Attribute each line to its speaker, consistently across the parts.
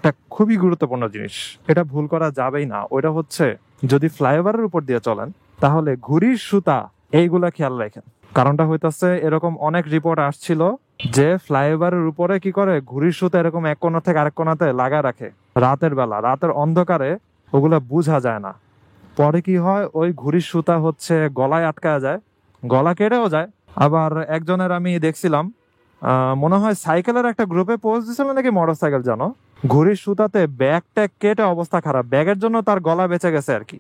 Speaker 1: একটা খুবই গুরুত্বপূর্ণ জিনিস, এটা ভুল করা যাবেই না। ওইটা হচ্ছে যদি ফ্লাইওভারের উপর দিয়ে চলেন তাহলে ঘুড়ির সুতা এইগুলা খেয়াল রাখেন। কারণটা হইতাছে এরকম অনেক রিপোর্ট আসছিল যে ফ্লাইওভারের উপরে কি করে ঘুড়ির সুতা এরকম এক কোণা থেকে আরেক কোণাতে লাগা রাখে রাতের বেলা, রাতের অন্ধকারে ওগুলা বোঝা যায় না। পরে কি হয়, ওই ঘুড়ির সুতা হচ্ছে গলায় আটকায় যায়, গলা কেটেও যায়। আবার একজনের আমি দেখছিলাম, মনে হয় সাইকেলের একটা গ্রুপে পোস্ট দিছিল নাকি মোটর সাইকেল, জানো, ঘুড়ির সুতাতে ব্যাগ ট্যাগ কেটে অবস্থা খারাপ, ব্যাগের জন্য তার গলা বেঁচে গেছে আর কি।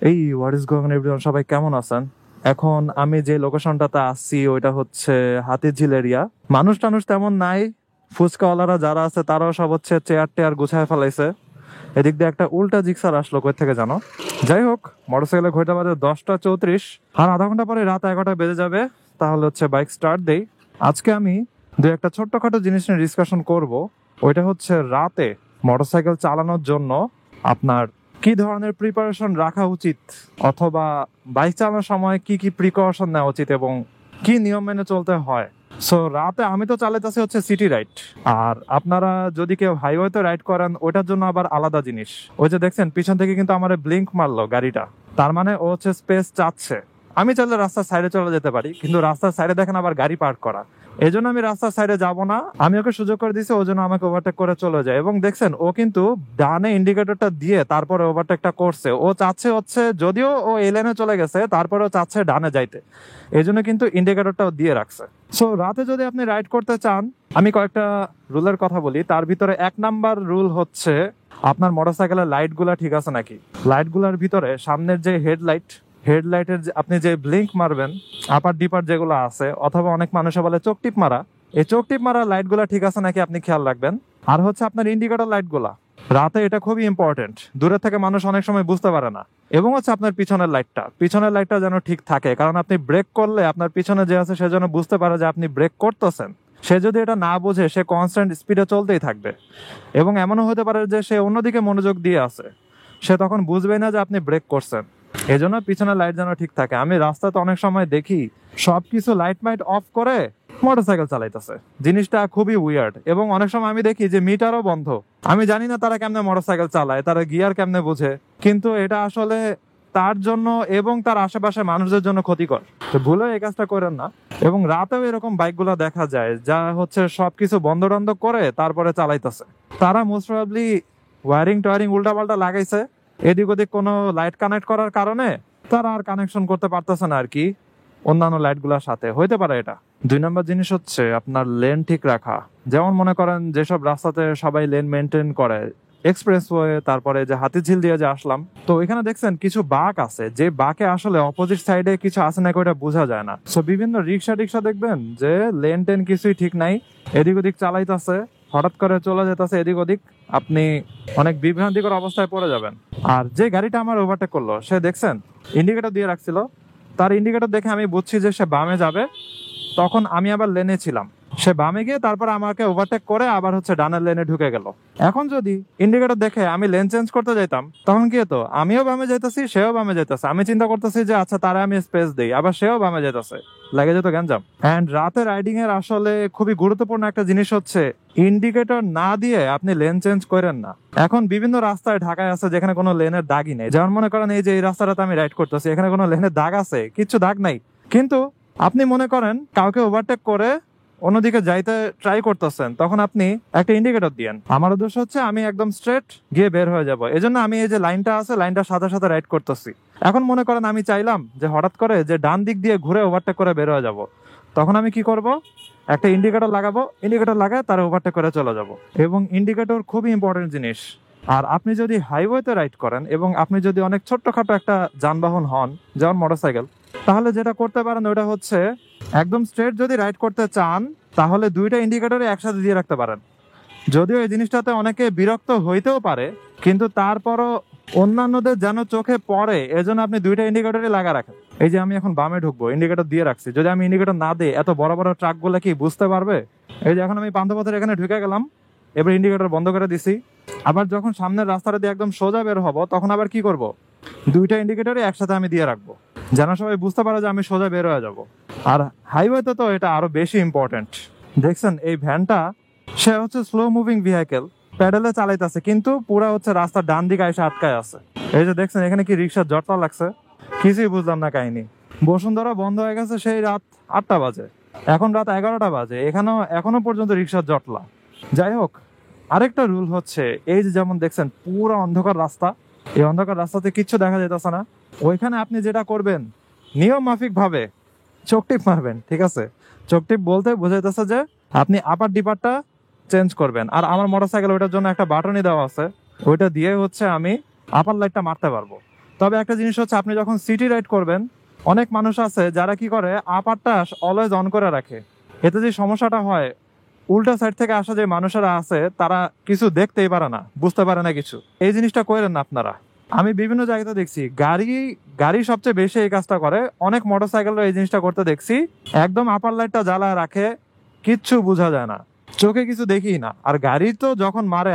Speaker 1: এই what is going on everyone, সবাই কেমন আছেন? এখন আমি যে লোকেশনটাতে আসছি ওইটা হচ্ছে হাতিঝিল এরিয়া। মানুষ টানুষ তেমন নাই, ফুচকাওয়ালারা যারা আছে তারাও সব হচ্ছে চেয়ার টেয়ার গুছায় ফেলাইছে। এদিক দিয়ে একটা উল্টা জিক্সার আসলো কই থেকে জানো। যাই হোক, মোটরসাইকেলের ঘড়িটা বাজে 10টা 34, আর আধা ঘন্টা পরে রাত 11টা বেজে যাবে। তাহলে হচ্ছে বাইক স্টার্ট দেই। আজকে আমি দু একটা ছোট্টখাটো জিনিস নিয়ে ডিসকাশন করব। ওইটা হচ্ছে রাতে মোটরসাইকেল চালানোর জন্য আপনার কি ধরনের প্রিপারেশন রাখা উচিত, অথবা বাইক চালানোর সময় কি কি প্রিকশন নেওয়া উচিত এবং কি নিয়ম মেনে চলতে হয়। সো রাতে আমি তো চালাইতেছি হচ্ছে সিটি রাইড, আর আপনারা যদি কেউ হাইওয়েতে রাইড করেন ওইটার জন্য আবার আলাদা জিনিস। ওই যে দেখছেন পিছন থেকে কিন্তু আমার ব্লিঙ্ক মারলো গাড়িটা, তার মানে ও হচ্ছে স্পেস চাচ্ছে। আমি চাইলে রাস্তার সাইডে চলে যেতে পারি, কিন্তু রাস্তার সাইডে দেখেন আবার গাড়ি পার্ক করা, এই জন্য আমি রাস্তার সাইডে যাব না। আমি ওকে সুযোগ করে দিয়েছি, ওই জন্য আমাকে ওভারটেক করে চলে যায়। এবং দেখছেন ও কিন্তু ডানে ইন্ডিকেটরটা দিয়ে তারপরে ওভারটেকটা করছে। ও চাচ্ছে হচ্ছে, যদিও ও এই লাইনে চলে গেছে তারপরে ও চাচ্ছে ডানে যাইতে, এই জন্য কিন্তু ইন্ডিকেটরটাও দিয়ে রাখছে। সো রাতে যদি আপনি রাইড করতে চান, আমি কয়েকটা রুলের কথা বলি। তার ভিতরে 1 নাম্বার রুল হচ্ছে আপনার মোটরসাইকেলের লাইট গুলা ঠিক আছে নাকি। লাইট গুলার ভিতরে সামনের যে হেডলাইটের আপনি যে ব্লিঙ্ক মারবেন, আপার ডিপার যেগুলো আছে, অথবা অনেক মানুষে বলে চোখ টিপ মারা, এই চোখ টিপ মারা লাইট গুলা ঠিক আছে নাকি আপনি খেয়াল রাখবেন। আর হচ্ছে আপনার ইন্ডিকেটর লাইট গুলা রাতে, এটা খুবই ইম্পর্টেন্ট। দূরে থেকে মানুষ অনেক সময় বুঝতে পারে না। এবং হচ্ছে আপনার পিছনের লাইটটা যেন ঠিক থাকে, কারণ আপনি ব্রেক করলে আপনার পিছনে যে আছে সে যেন বুঝতে পারে যে আপনি ব্রেক করতেছেন। সে যদি এটা না বোঝে, সে কনস্ট্যান্ট স্পিডে চলতেই থাকবে, এবং এমনও হতে পারে যে সে অন্যদিকে মনোযোগ দিয়ে আছে, সে তখন বুঝবেই না যে আপনি ব্রেক করছেন। এই জন্য পিছনের লাইট যেন ঠিক থাকে। আমি রাস্তাতে অনেক সময় দেখি সবকিছু লাইট মাইট অফ করে মোটরসাইকেল চালাইতেছে, জিনিসটা খুবই উইয়ার্ড। এবং অনেক সময় আমি দেখি যে মিটারও বন্ধ। আমি জানি না তারা কেমনে মোটরসাইকেল চালায়, তারা গিয়ার কেমনে বোঝে, কিন্তু এটা আসলে তার জন্য এবং তার আশেপাশে মানুষদের জন্য ক্ষতিকর। তো ভুলে এই কাজটা করেন না। এবং রাতেও এরকম বাইকগুলো দেখা যায় যা হচ্ছে সবকিছু বন্ধ টন্ধ করে তারপরে চালাইতেছে। তারা মোস্ট প্রবাবলি ওয়ারিং টোয়ারিং উল্টা পাল্টা লাগাইছে, এদিক ওদিক কোনো লাইট কানেক্ট করার কারণে তারা আর কানেকশন করতে পারতেছে না আর কি অন্যান্য লাইট গুলার সাথে, হইতে পারে এটা। 2 নম্বর জিনিস হচ্ছে আপনার লেন ঠিক রাখা। যেমন মনে করেন যেসব রাস্তাতে সবাই লেন মেনটেন করে, এক্সপ্রেসওয়ে, তারপরে যে হাতিঝিল দিয়ে যে আসলাম, তো এখানে দেখছেন কিছু বাঁক আছে, যে বাঁকে আসলে অপোজিট সাইডে কিছু আছে নাকি ওটা বোঝা যায় না। সো বিভিন্ন রিক্সা দেখবেন যে লেন টেন কিছুই ঠিক নাই, এদিক ওদিক চালাইতেছে, হঠাৎ করে চলে যেতেছে এদিক ওদিক, আপনি অনেক বিভ্রান্তিকর অবস্থায় পড়ে যাবেন। আর যে গাড়িটা আমার ওভারটেক করলো, সে দেখছেন ইন্ডিকেটর দিয়ে রাখছিল, তার ইন্ডিকেটর দেখে আমি বুঝছি যে সে বামে যাবে। তখন আমি আবার লেনে ছিলাম, সে বামে গিয়ে তারপর আমাকে ওভারটেক করে আবার হচ্ছে ডানের লেনে ঢুকে গেল। এখন যদি ইন্ডিকেটর দেখে আমি লেন চেঞ্জ করতে যাইতাম, তখন কি হতো, আমিও বামে যাইতেছি, সেও বামে যাইতেছে। আমি চিন্তা করতেছি যে আচ্ছা তারা আমি স্পেস দেই, আবার সেও বামে যাইতেছে, লাগে যেত গ্যাঞ্জাম। এন্ড রাতে রাইডিং এর আসলে খুবই গুরুত্বপূর্ণ একটা জিনিস হচ্ছে ইন্ডিকেটর না দিয়ে আপনি লেন চেঞ্জ করেন না। এখন বিভিন্ন রাস্তায় ঢাকায় আছে যেখানে কোনো লেনের দাগই নেই। যেমন মনে করেন এই যে এই রাস্তাটাতে আমি রাইড করতেছি, এখানে কোনো লেনের দাগ আছে? কিচ্ছু দাগ নাই। কিন্তু আপনি মনে করেন কাউকে ওভারটেক করে অন্যদিকে যাইতে ট্রাই করতেছেন, তখন আপনি একটা ইন্ডিকেটর দিয়েন। আমার উদ্দেশ্য হচ্ছে আমি একদম স্ট্রেট গিয়ে বের হয়ে যাব, এজন্য আমি এই যে লাইনটা আছে লাইনটার সাথে সাথে রাইড করতেছি। এখন মনে করেন আমি চাইলাম যে হঠাৎ করে যে ডান দিক দিয়ে ঘুরে ওভারটেক করে বের হয়ে যাব, তখন আমি কি করব, একটা ইন্ডিকেটর লাগাবো, ইন্ডিকেটর লাগায় তারা ওভারটেক করে চলে যাব। এবং ইন্ডিকেটর খুবই ইম্পর্টেন্ট জিনিস। আর আপনি যদি হাইওয়েতে রাইড করেন এবং আপনি যদি অনেক ছোট্টখাটো একটা যানবাহন হন, যেমন মোটরসাইকেল, তাহলে যেটা করতে পারেন ওটা হচ্ছে একদম স্ট্রেট যদি রাইড করতে চান তাহলে 2টা ইন্ডিকেটরে একসাথে দিয়ে রাখতে পারেন। যদিও এই জিনিসটাতে অনেকে বিরক্ত হইতেও পারে, কিন্তু তারপরও অন্যান্যদের যেন চোখে পড়ে এজন্য আপনি 2টা ইন্ডিকেটরই লাগা রাখেন। এই যে আমি এখন বামে ঢুকবো, ইন্ডিকেটর দিয়ে রাখছি, যদি আমি ইন্ডিকেটর না দিই এত বড় বড় ট্রাক গুলা কি বুঝতে পারবে? এই যে এখন আমি পান্থপথের এখানে ঢুকে গেলাম, এবার ইন্ডিকেটর বন্ধ করে দিছি। আবার যখন সামনের রাস্তাটা দিয়ে একদম সোজা বের হবো, তখন আবার কি করব, দুইটা ইন্ডিকেটরই একসাথে আমি দিয়ে রাখবো, যেন সবাই বুঝতে পারে যে আমি সোজা বের হয়ে যাব। আর হাইওয়েতে তো এটা আরো বেশি ইম্পর্টেন্ট। দেখছেন এই ভ্যানটা, সে হচ্ছে স্লো মুভিং ভেহিকেল, প্যাডেলে চালাইতেছে, কিন্তু পুরা হচ্ছে রাস্তার ডান দিকে এসে আটকায় আছে। এই যে দেখছেন এখানে কি রিক্সার জটলা লাগছে, কিছুই বুঝলাম না কাহিনী। বসুন্ধরা বন্ধ হয়ে গেছে সেই রাত 8টা বাজে, এখন রাত 11টা বাজে, এখনো পর্যন্ত রিক্সার জটলা। যাই হোক, আরেকটা রুল হচ্ছে এই যে যেমন দেখছেন পুরো অন্ধকার রাস্তা, এই অন্ধকার রাস্তাতে কিচ্ছু দেখা যেতেছে না। ওইখানে আপনি যেটা করবেন নিয়ম মাফিক ভাবে চোখ টিপ মারবেন, ঠিক আছে? চোখ টিপ বলতে বোঝাইতেছে যে আপনি আপার ডিপারটা চেঞ্জ করবেন। আর আমার মোটরসাইকেল ওইটার জন্য একটা বাটনই দেওয়া আছে, ওইটা দিয়ে হচ্ছে আমি আপার লাইটটা মারতে পারবো। তবে একটা জিনিস হচ্ছে আপনি যখন সিটি রাইড করবেন, অনেক মানুষ আছে যারা কি করে আপারটা অলওয়েজ অন করে রাখে। এতে যে সমস্যাটা হয়, উল্টা সাইড থেকে আসা যে মানুষেরা আছে তারা কিছু দেখতেই পারে না, বুঝতে পারে না কিছু। এই জিনিসটা করেন না আপনারা। আমি বিভিন্ন জায়গাতে দেখছি গাড়ি সবচেয়ে বেশি এই কাজটা করে, অনেক মোটরসাইকেলরা এই জিনিসটা করতে দেখছি, একদম আপার লাইটটা জ্বালায় রাখে, কিচ্ছু বোঝা যায় না, চোখে কিছু দেখি না। আর গাড়ি তো যখন মারে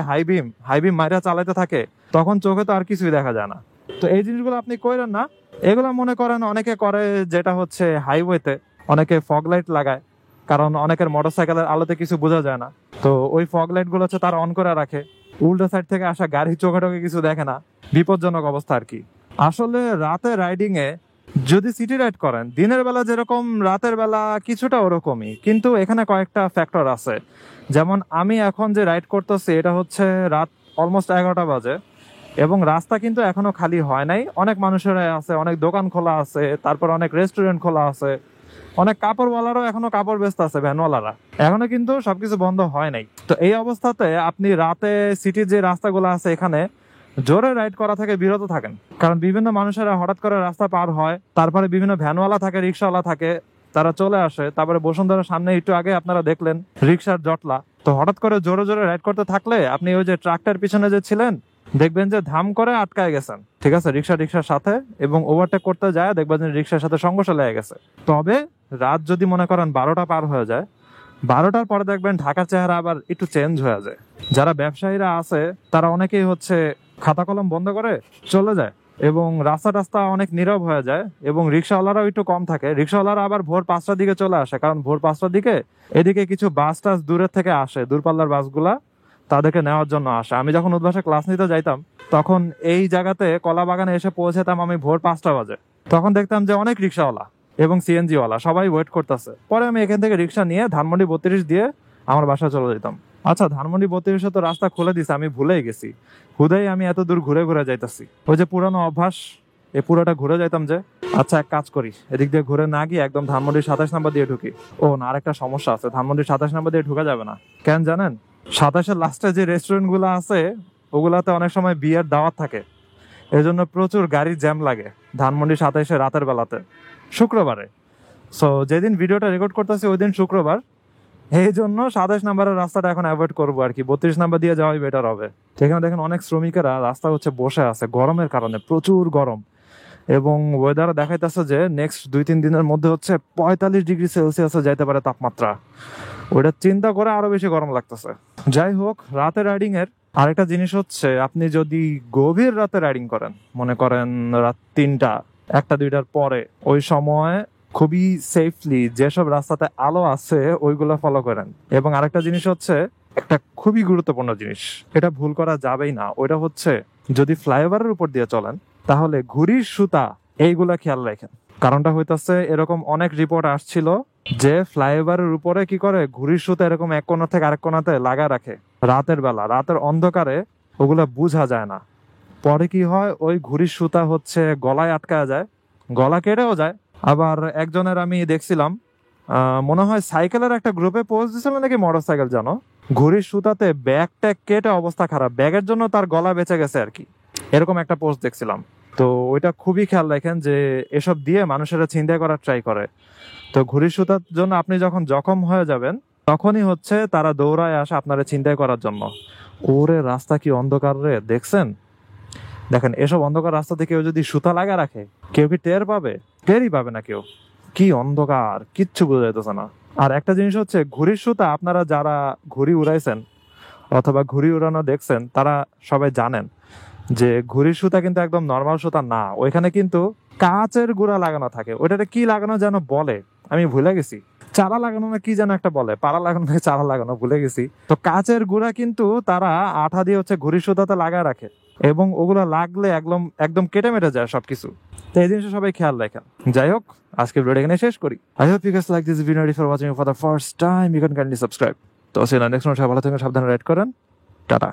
Speaker 1: হাইবিম মাইরা চালাতে থাকে, তখন চোখে তো আর কিছুই দেখা যায় না। তো এই জিনিসগুলো আপনি করেন না। এগুলো মনে করেন অনেকে করে যেটা হচ্ছে হাইওয়েতে অনেকে ফগ লাইট লাগায়, কারণ অনেকের মোটরসাইকেলের আলোতে কিছু বোঝা যায় না। তো ওই ফগ লাইট গুলো হচ্ছে তারা অন করে রাখে, উল্টো সাইড থেকে আসা গাড়ি চোখে টোকে কিছু দেখে না, বিপজ্জনক অবস্থা আর কি। আসলে রাতে রাইডিং এ যদি সিটি রাইড করেন, দিনের বেলা যেরকম রাতের বেলা কিছুটা ওরকমই, কিন্তু এখানে কয়েকটা ফ্যাক্টর আছে। যেমন আমি এখন যে রাইড করতেছি এটা হচ্ছে রাত অলমোস্ট 11টা বাজে, এবং রাস্তা কিন্তু এখনো খালি হয় নাই, অনেক মানুষেরা আছে, অনেক দোকান খোলা আছে, তারপর অনেক রেস্টুরেন্ট খোলা আছে, অনেক কাপড়ওয়ালারাও এখনো কাপড় বেচতে আছে, ভ্যানওয়ালারা এখনো কিন্তু সবকিছু বন্ধ হয় নাই। তো এই অবস্থাতে আপনি রাতে সিটির যে রাস্তাগুলো আছে এখানে জোরে রাইড করা থেকে বিরত থাকেন, কারণ বিভিন্ন মানুষেরা হঠাৎ করে রাস্তা পার হয়, তারপরে বিভিন্ন ভ্যানওয়ালা থাকে, রিক্সাওয়ালা থাকে, তারা চলে আসে। তারপরে বসুন্ধরার সামনে একটু আগে আপনারা দেখলেন রিক্সার জটলা। তো হঠাৎ করে জোরে জোরে রাইড করতে থাকলে আপনি ওই যে ট্রাকটার পিছনে যে ছিলেন, দেখবেন যে ধাম করে আটকায় গেছেন, ঠিক আছে, রিক্সার সাথে, এবং ওভারটেক করতে যায় দেখবেন যে রিক্সার সাথে সংঘর্ষ লেগে গেছে। তবে রাত যদি মনে করেন 12টা পার হয়ে যায়, 12টার পরে দেখবেন ঢাকার চেহারা আবার একটু চেঞ্জ হয়ে যায়। যারা ব্যবসায়ীরা আছে তারা অনেকেই হচ্ছে খাতা কলম বন্ধ করে চলে যায়, এবং রাস্তা অনেক নীরব হয়ে যায়, এবং রিক্সাওয়ালারাও একটু কম থাকে। রিক্সাওয়ালারা আবার ভোর 5টার দিকে চলে আসে, কারণ ভোর 5টার দিকে এদিকে কিছু বাস টাস দূরের থেকে আসে, দূরপাল্লার বাসগুলা তাদেরকে নেওয়ার জন্য আসে। আমি যখন উদ্বাসে ক্লাস নিতে যাইতাম, তখন এই জায়গাতে কলা বাগানে এসে পৌঁছাতাম আমি ভোর 5টা বাজে। তখন দেখতাম যে অনেক রিক্সাওয়ালা এবং সিএনজি ওয়ালা সবাই ওয়েট করতেছে। পরে আমি এখান থেকে রিক্সা নিয়ে ধানমন্ডি 32 দিয়ে আমার বাসায় চলে যেতাম। আচ্ছা, ধানমন্ডি 32-এ তো রাস্তা খুলে দিছে, আমি ভুলেই গেছি, হুদাই আমি এত দূর ঘুরে ঘুরে যাইতাছি। ওই যে পুরানো অভ্যাস, এই পুরোটা ঘুরে যাইতাম যে। আচ্ছা, এক কাজ করি, এদিক দিয়ে ঘুরে না গিয়ে একদম ধানমন্ডির 27 নাম্বার দিয়ে ঢুকি। ও না, আরেকটা সমস্যা আছে, ধানমন্ডির 27 নাম্বার দিয়ে ঢুকা যাবে না। কেন জানেন? 27-এর লাস্টে যে রেস্টুরেন্ট গুলো আছে ওগুলাতে অনেক সময় বিয়ের দাওয়াত থাকে, এই জন্য প্রচুর গাড়ির জ্যাম লাগে ধানমন্ডি 27-এ রাতের বেলাতে, শুক্রবারে। সো যেদিন ভিডিওটা রেকর্ড করতেছি ওই দিন শুক্রবার, এই জন্য 27 নাম্বারের রাস্তাটা এখন অ্যাভয়েড করবো আর কি, 32 নাম্বার দিয়ে যাওয়াই বেটার হবে। এখানে দেখেন অনেক শ্রমিকেরা রাস্তা হচ্ছে বসে আছে গরমের কারণে, প্রচুর গরম, এবং ওয়েদার দেখাইতেছে যে নেক্সট 2-3 দিনের মধ্যে হচ্ছে 45 ডিগ্রি সেলসিয়াসে যাইতে পারে তাপমাত্রা। ওইটা চিন্তা করে আরো বেশি গরম লাগতেছে। যাই হোক, রাতে রাইডিং এর আরেকটা জিনিস হচ্ছে, আপনি যদি গভীর রাতে রাইডিং করেন, মনে করেন রাত 3টা 1টা 2টার পরে, ওই সময় খুবই সেফলি যেসব রাস্তাতে আলো আছে ওইগুলো ফলো করেন। এবং আরেকটা জিনিস হচ্ছে, একটা খুবই গুরুত্বপূর্ণ জিনিস, এটা ভুল করা যাবেই না, ওইটা হচ্ছে যদি ফ্লাইওভারের উপর দিয়ে চলেন তাহলে ঘুড়ির সুতা এইগুলা খেয়াল রাখেন। কারণটা হইতাছে এরকম অনেক রিপোর্ট আসছিল যে ফ্লাইওভারের উপরে কি করে ঘুড়ির সুতা এরকম এক কোণা থেকে আরেক কোণাতে লাগা রাখে রাতের বেলা, রাতের অন্ধকারে ওগুলা বুঝা যায় না। পরে কি হয়, ওই ঘুড়ির সুতা হচ্ছে গলায় আটকা যায়, গলা কেটেও যায়। আবার একজনের আমি দেখছিলাম, মনে হয় সাইকেলের একটা গ্রুপে পোস্ট দিছিল নাকি মোটর সাইকেল, জানো, ঘুড়ির সুতাতে ব্যাগ ট্যাগ কেটে অবস্থা খারাপ, ব্যাগের জন্য তার গলা বেঁচে গেছে আর কি, এরকম একটা পোস্ট দেখছিলাম। তো ওইটা খুবই খেয়াল রাখেন যে এসব দিয়ে মানুষেরা ছিনতাই করার ট্রাই করে। তো ঘুড়ির সুতার জন্য আপনি যখন জখম হয়ে যাবেন তখনই হচ্ছে তারা দৌড়ায় আসে আপনারা ছিনতাই করার জন্য। ওরে রাস্তা কি অন্ধকার রে, দেখছেন? দেখেন, এসব অন্ধকার রাস্তাতে কেউ যদি সুতা লাগা রাখে, কেউ কি টের পাবে? টেরই পাবে না কেউ, কি অন্ধকার, কিচ্ছু বোঝা যাইতেছে না। আর একটা জিনিস হচ্ছে, ঘুড়ির সুতা আপনারা যারা ঘুড়ি উড়াইছেন অথবা ঘুড়ি উড়ানো দেখছেন তারা সবাই জানেন যে ঘুড়ির সুতা কিন্তু একদম নর্মাল সুতা না, ওইখানে কিন্তু কাঁচের গুঁড়া লাগানো থাকে। ওইটাতে কি লাগানো যেন বলে, আমি ভুলে গেছি। চারা লাগানো না কি যেন একটা বলে, পাড়া লাগানো না চারা লাগানো, ভুলে গেছি। তো কাঁচের গুঁড়া কিন্তু তারা আঠা দিয়ে হচ্ছে ঘুড়ির সুতাতে লাগায় রাখে, এবং ওগুলো লাগলে একদম একদম কেটে মেটে যায় সবকিছু। তো এই জিনিসটা সবাই খেয়াল রাখেন। যাই হোক, আজকে ভিডিওটা এখানে শেষ করি। I hope you guys like this video. For watching for the first time you can kindly subscribe. তো সে নেক্সট ভালো থাকেন, সাবধানে রাইড করেন। টাটা।